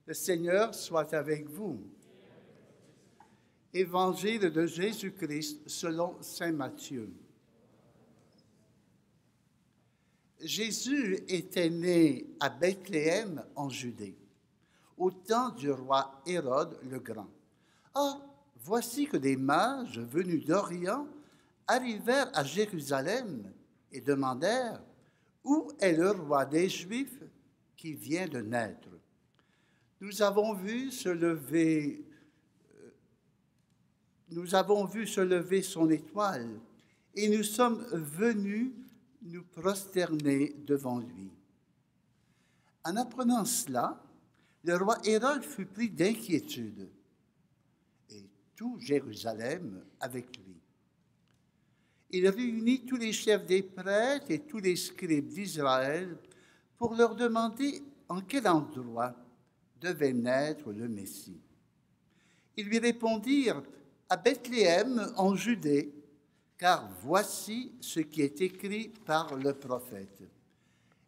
Le Seigneur soit avec vous. Évangile de Jésus-Christ selon saint Matthieu. Jésus était né à Bethléem en Judée, au temps du roi Hérode le Grand. Or, voici que des mages venus d'Orient arrivèrent à Jérusalem et demandèrent « Où est le roi des Juifs qui vient de naître? Nous avons vu se lever son étoile et nous sommes venus nous prosterner devant lui. » En apprenant cela, le roi Hérode fut pris d'inquiétude, et tout Jérusalem avec lui. Il réunit tous les chefs des prêtres et tous les scribes d'Israël pour leur demander en quel endroit devait naître le Messie. Ils lui répondirent « À Bethléem, en Judée, car voici ce qui est écrit par le prophète.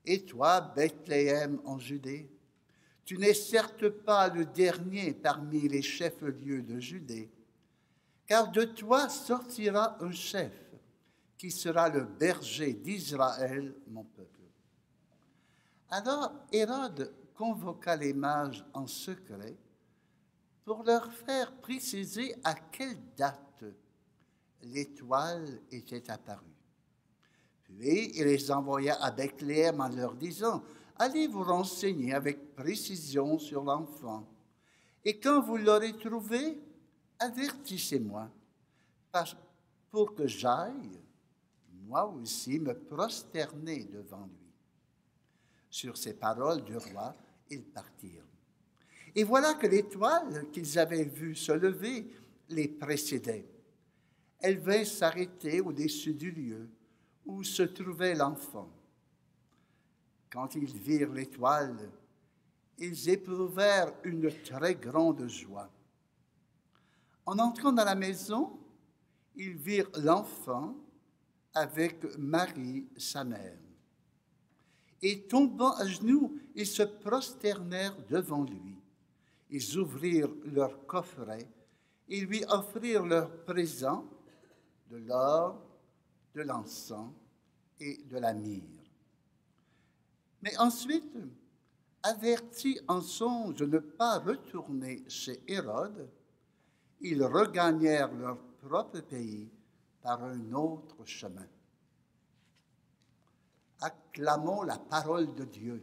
Et toi, Bethléem, en Judée, tu n'es certes pas le dernier parmi les chefs-lieux de Judée, car de toi sortira un chef qui sera le berger d'Israël, mon peuple. » Alors Hérode convoqua les mages en secret pour leur faire préciser à quelle date l'étoile était apparue. Puis il les envoya à Bethléem en leur disant « Allez vous renseigner avec précision sur l'enfant, et quand vous l'aurez trouvé, avertissez-moi, pour que j'aille, moi aussi, me prosterner devant lui. » Sur ces paroles du roi, ils partirent. Et voilà que l'étoile qu'ils avaient vue se lever les précédait. Elle vint s'arrêter au-dessus du lieu où se trouvait l'enfant. Quand ils virent l'étoile, ils éprouvèrent une très grande joie. En entrant dans la maison, ils virent l'enfant avec Marie, sa mère. Et tombant à genoux, ils se prosternèrent devant lui. Ils ouvrirent leur coffret et lui offrirent leurs présents, de l'or, de l'encens et de la myrrhe. Mais ensuite, avertis en songe de ne pas retourner chez Hérode, ils regagnèrent leur propre pays par un autre chemin. Acclamons la parole de Dieu.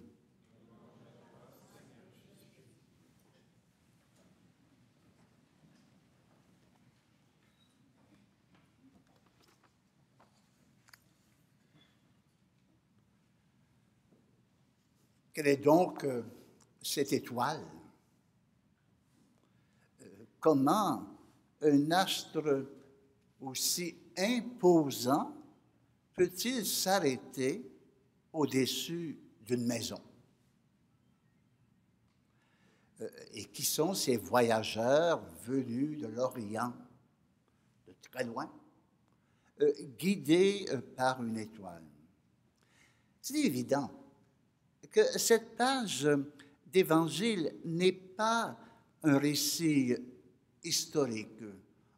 Quelle est donc cette étoile? Comment un astre aussi imposant peut-il s'arrêter au-dessus d'une maison? Et qui sont ces voyageurs venus de l'Orient, de très loin, guidés par une étoile? C'est évident que cette page d'Évangile n'est pas un récit historique,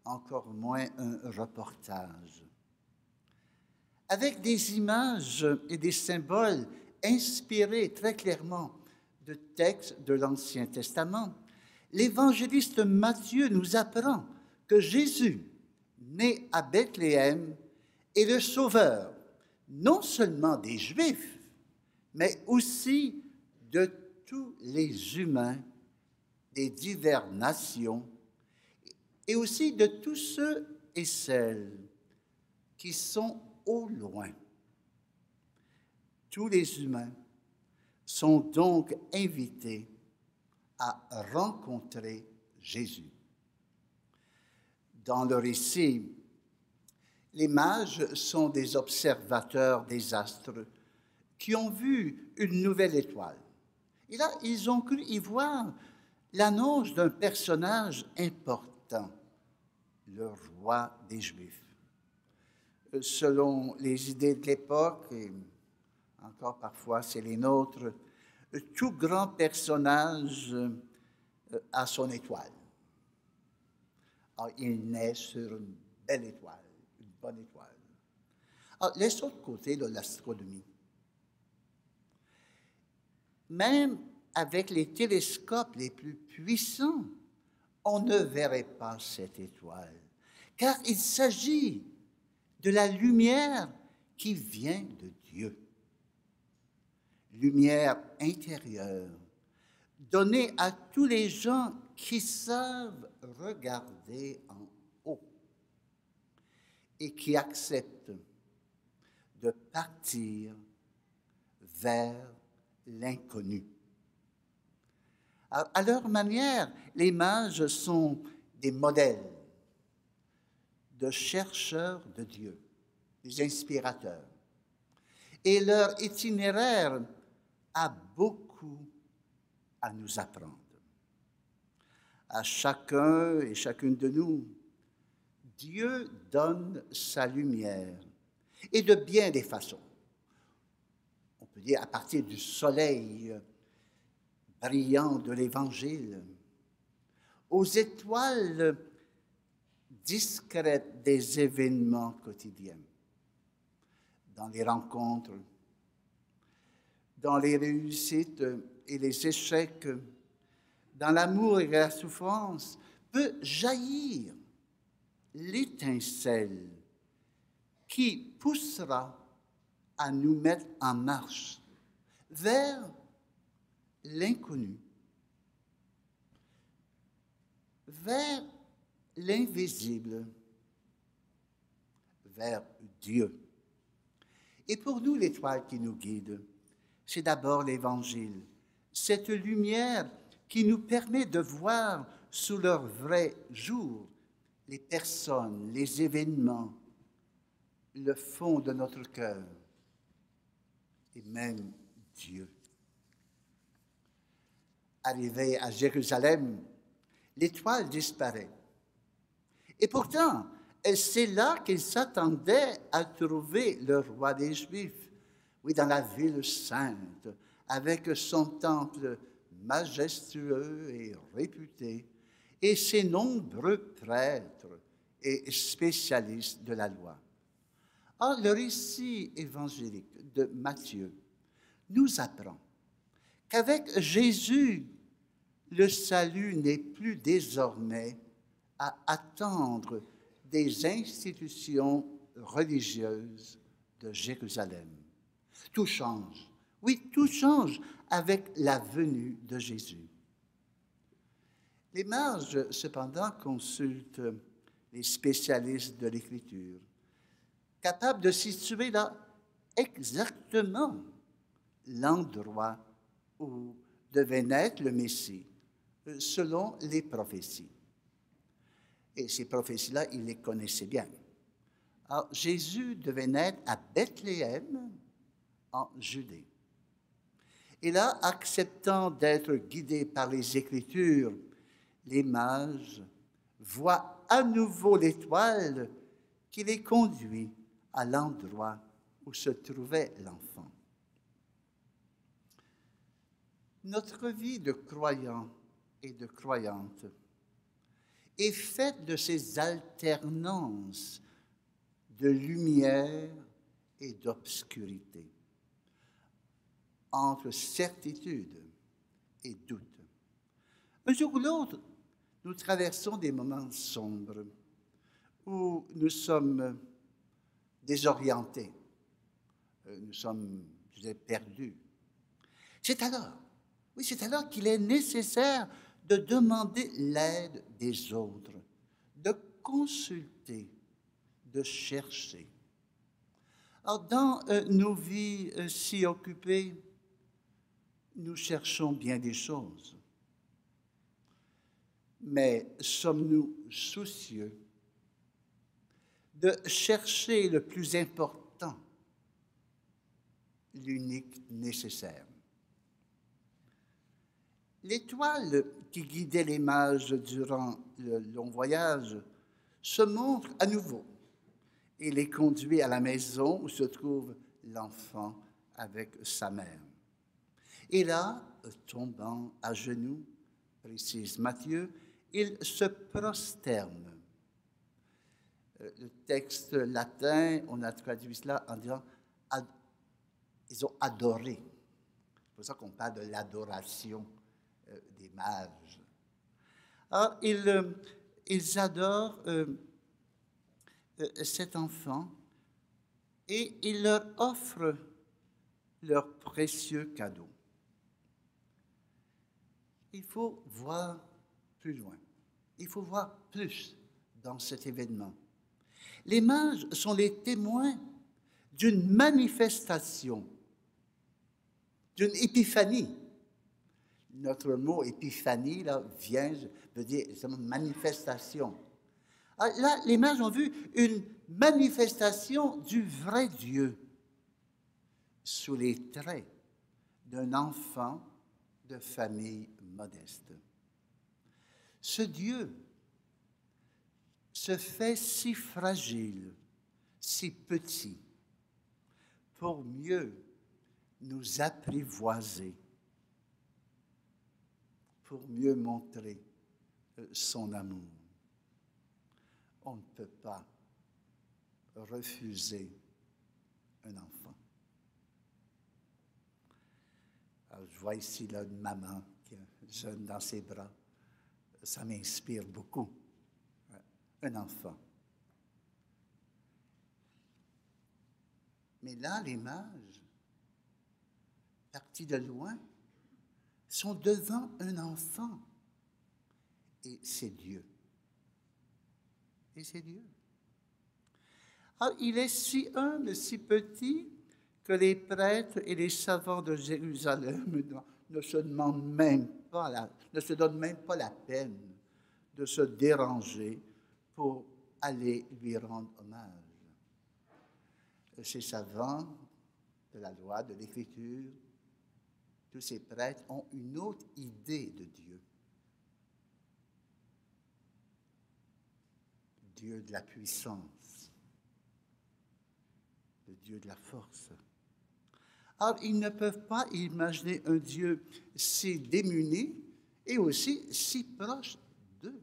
encore moins un reportage. Avec des images et des symboles inspirés très clairement de textes de l'Ancien Testament, l'évangéliste Matthieu nous apprend que Jésus, né à Bethléem, est le sauveur non seulement des Juifs, mais aussi de tous les humains des diverses nations et aussi de tous ceux et celles qui sont au loin. Tous les humains sont donc invités à rencontrer Jésus. Dans le récit, les mages sont des observateurs des astres qui ont vu une nouvelle étoile. Et là, ils ont cru y voir l'annonce d'un personnage important, le roi des Juifs. Selon les idées de l'époque, et encore parfois c'est les nôtres, tout grand personnage à son étoile. Alors, il naît sur une belle étoile, une bonne étoile. Alors, laissons de côté l'astronomie. Même avec les télescopes les plus puissants, on ne verrait pas cette étoile, car il s'agit de la lumière qui vient de Dieu. Lumière intérieure, donnée à tous les gens qui savent regarder en haut et qui acceptent de partir vers l'inconnu. À leur manière, les mages sont des modèles de chercheurs de Dieu, des inspirateurs. Et leur itinéraire a beaucoup à nous apprendre. À chacun et chacune de nous, Dieu donne sa lumière, et de bien des façons. On peut dire à partir du soleil brillant de l'Évangile, aux étoiles discrètes des événements quotidiens, dans les rencontres, dans les réussites et les échecs, dans l'amour et la souffrance, peut jaillir l'étincelle qui poussera à nous mettre en marche vers l'inconnu, vers l'invisible, vers Dieu. Et pour nous, l'étoile qui nous guide, c'est d'abord l'Évangile, cette lumière qui nous permet de voir sous leur vrai jour les personnes, les événements, le fond de notre cœur et même Dieu. Arrivé à Jérusalem, l'étoile disparaît. Et pourtant, c'est là qu'il s'attendait à trouver le roi des Juifs, oui, dans la ville sainte, avec son temple majestueux et réputé, et ses nombreux prêtres et spécialistes de la loi. Or, le récit évangélique de Matthieu nous apprend qu'avec Jésus, le salut n'est plus désormais à attendre des institutions religieuses de Jérusalem. Tout change. Oui, tout change avec la venue de Jésus. Les mages, cependant, consultent les spécialistes de l'Écriture, capables de situer là exactement l'endroit où devait naître le Messie, selon les prophéties. Et ces prophéties-là, ils les connaissaient bien. Alors, Jésus devait naître à Bethléem, en Judée. Et là, acceptant d'être guidés par les Écritures, les mages voient à nouveau l'étoile qui les conduit à l'endroit où se trouvait l'enfant. Notre vie de croyant et de croyante est faite de ces alternances de lumière et d'obscurité, entre certitude et doute. Un jour ou l'autre, nous traversons des moments sombres où nous sommes désorientés, nous sommes, je dirais, perdus. C'est alors qu'il est nécessaire de demander l'aide des autres, de consulter, de chercher. Alors, dans nos vies si occupées, nous cherchons bien des choses. Mais sommes-nous soucieux de chercher le plus important, l'unique nécessaire? L'étoile qui guidait les mages durant le long voyage se montre à nouveau et les conduit à la maison où se trouve l'enfant avec sa mère. Et là, tombant à genoux, précise Matthieu, ils se prosternent. Le texte latin, on a traduit cela en disant ils ont adoré. C'est pour ça qu'on parle de l'adoration des mages. Alors, ils adorent cet enfant et ils leur offrent leurs précieux cadeaux. Il faut voir plus loin. Il faut voir plus dans cet événement. Les mages sont les témoins d'une manifestation, d'une épiphanie. Notre mot épiphanie là, veut dire manifestation. Alors là, les mages ont vu une manifestation du vrai Dieu sous les traits d'un enfant de famille modeste. Ce Dieu se fait si fragile, si petit, pour mieux nous apprivoiser, pour mieux montrer son amour. On ne peut pas refuser un enfant. Alors, je vois ici là, une maman qui a un jeune dans ses bras. Ça m'inspire beaucoup. Un enfant. Mais là, les mages, partis de loin, sont devant un enfant. Et c'est Dieu. Et c'est Dieu. Alors, il est si humble, si petit, que les prêtres et les savants de Jérusalem ne se donnent même pas la peine de se déranger pour aller lui rendre hommage. Ces savants de la loi, de l'Écriture, tous ces prêtres ont une autre idée de Dieu. Dieu de la puissance, le Dieu de la force. Alors, ils ne peuvent pas imaginer un Dieu si démuni et aussi si proche d'eux.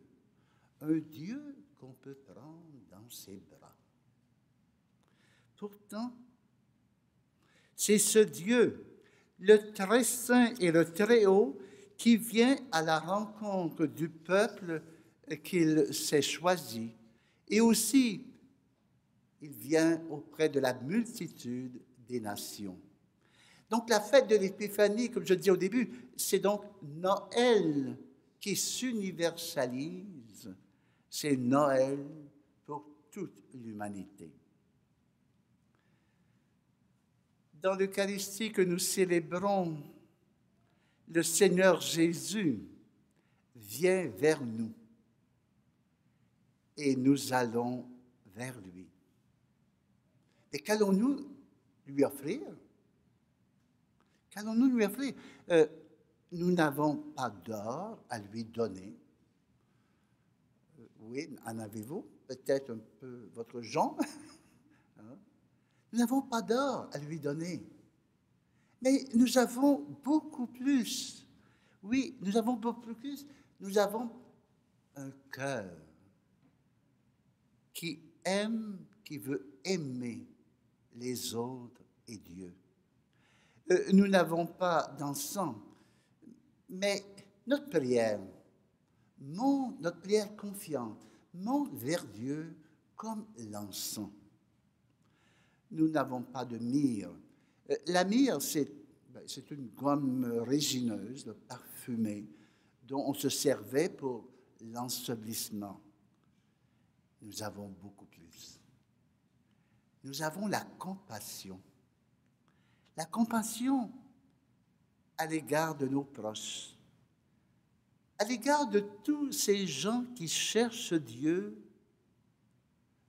Un Dieu qu'on peut prendre dans ses bras. Pourtant, c'est ce Dieu, le très saint et le très haut, qui vient à la rencontre du peuple qu'il s'est choisi. Et aussi, il vient auprès de la multitude des nations. Donc la fête de l'Épiphanie, comme je disais au début, c'est donc Noël qui s'universalise. C'est Noël pour toute l'humanité. Dans l'Eucharistie que nous célébrons, le Seigneur Jésus vient vers nous et nous allons vers lui. Et qu'allons-nous lui offrir? Qu'allons-nous lui offrir? Nous n'avons pas d'or à lui donner. Oui, en avez-vous? Peut-être un peu votre genre. Nous n'avons pas d'or à lui donner. Mais nous avons beaucoup plus. Oui, nous avons beaucoup plus. Nous avons un cœur qui aime, qui veut aimer les autres et Dieu. Nous n'avons pas d'encens, mais notre prière confiante, monte vers Dieu comme l'encens. Nous n'avons pas de myrrhe. La myrrhe, c'est une gomme résineuse, parfumée, dont on se servait pour l'ensevelissement. Nous avons beaucoup plus. Nous avons la compassion. La compassion à l'égard de nos proches, à l'égard de tous ces gens qui cherchent Dieu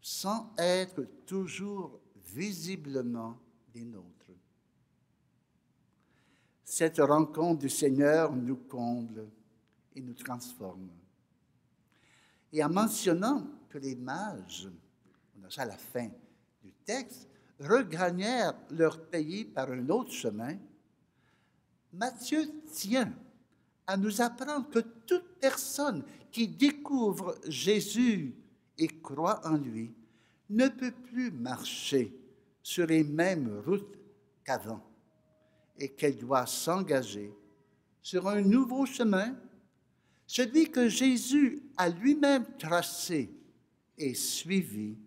sans être toujours visiblement des nôtres. Cette rencontre du Seigneur nous comble et nous transforme. Et en mentionnant que les mages, on a ça à la fin du texte, regagnèrent leur pays par un autre chemin, Matthieu tient à nous apprendre que toute personne qui découvre Jésus et croit en lui ne peut plus marcher sur les mêmes routes qu'avant et qu'elle doit s'engager sur un nouveau chemin, celui que Jésus a lui-même tracé et suivi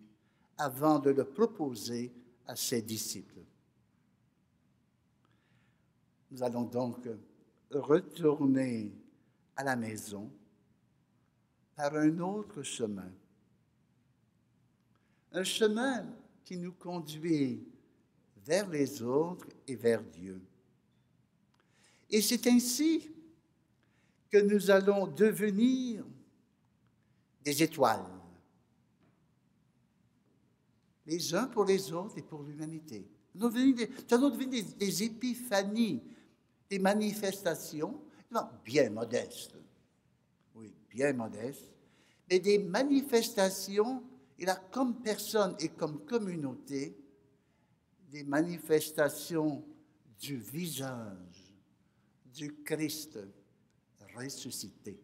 avant de le proposer à ses disciples. Nous allons donc retourner à la maison par un autre chemin. Un chemin qui nous conduit vers les autres et vers Dieu. Et c'est ainsi que nous allons devenir des étoiles, les uns pour les autres et pour l'humanité. Nous allons devenir des épiphanies, des manifestations, bien modestes, oui, bien modestes, mais des manifestations, et là, comme personne et comme communauté, des manifestations du visage du Christ ressuscité.